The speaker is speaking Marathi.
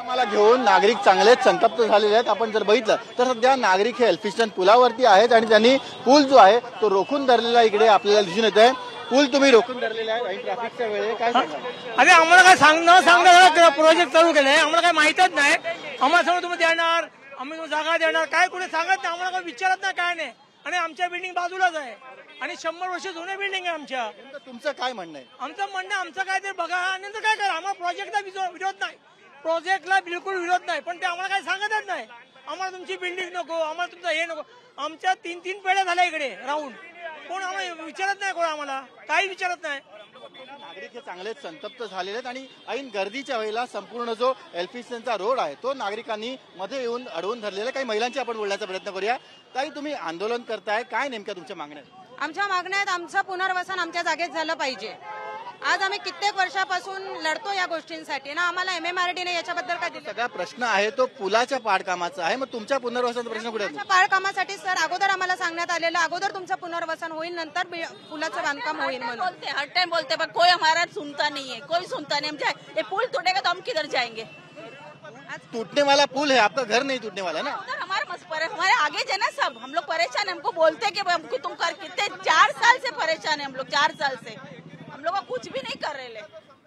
मला घेऊन नागरिक चांगलेच संतप्त झालेले आहेत। आपण जर बघितलं तर सध्या नागरिक हे एल्फिन्स्टन पुलावरती आहेत आणि त्यांनी पूल जो आहे तो रोखून धरलेला इकडे आपल्याला दिसून येत आहे। पूल तुम्ही रोखून धरलेला आहे आणि ट्रॅफिकच्या वेळेस काय सांगा? अरे आम्हाला काय सांगणार प्रोजेक्ट चालू केलाय, आम्हाला काय माहितच नाही। आम्हाला समोर तुम्ही देणार, आम्ही जागा देणार, काय कुठे सांगत नाही, आम्हाला काय विचारत नाही, काय नाही। आणि आमच्या बिल्डिंग बाजूलाच आहे आणि 100 वर्ष जुने बिल्डिंग आहे आमच्या। तुमचं काय म्हणणं आहे? आमचं काय ते बघा आणि काय करा, आम्हाला प्रोजेक्टला विरोध नाही, प्रोजेक्टला बिलकुल विरोध नाही, पण ते आम्हाला काय सांगतच नाही। आम्हाला तुमची बिल्डिंग नको, आम्हाला तुमचं हे नको। आमच्या 3 पेढ्या झाल्या इकडे राऊंड, कोण आम्हाला विचारत नाही, कोण आम्हाला काही विचारत नाही। नागरिक हे चांगलेच संतप्त झालेले आहेत आणि ऐन गर्दीच्या वेळेला संपूर्ण जो एल्फिन्स्टनचा रोड आहे तो नागरिकांनी मध्ये येऊन अडवून धरलेला। काही महिलांची आपण बोलण्याचा प्रयत्न करूया। ताई, तुम्ही आंदोलन करताय, काय नेमक्या तुमच्या मागण्या आहेत? आमच्या मागण्या आहेत, आमचं पुनर्वसन आमच्या जागेत झालं पाहिजे। आज आम्ही कित्येक वर्षापासून लढतो या गोष्टींसाठी ना, आम्हाला MMRDने याच्याबद्दल काय दिलं? सगळा प्रश्न आहे तो पुलाच्या पाडकामाचा आहे, मग तुमच्या पुनर्वसनाचा प्रश्न कुठे आहे? पाडकामासाठी सर अगोदर आम्हाला सांगण्यात आलेलं, अगोदर तुमचं पुनर्वसन होईल, नंतर पुलाचं बांधकाम होईल म्हणून। बोलते हर टाइम बोलते, पर कोई हमारा सुनता नहीं है, कोई सुनता नहीं। हम जाए ये पुल टूटेगा तो हम किधर जाएंगे? टूटने वाला पुल है, आपका घर नहीं टूटने वाला ना। उधर हमारा हमारे आगे जो है ना, सब हम लोग परेशान है। हमको बोलते कि हमको तुम कर कितने 4 साल से परेशान है हम लोग, 4 साल से हम लोग कुछ भी नहीं कर रहे।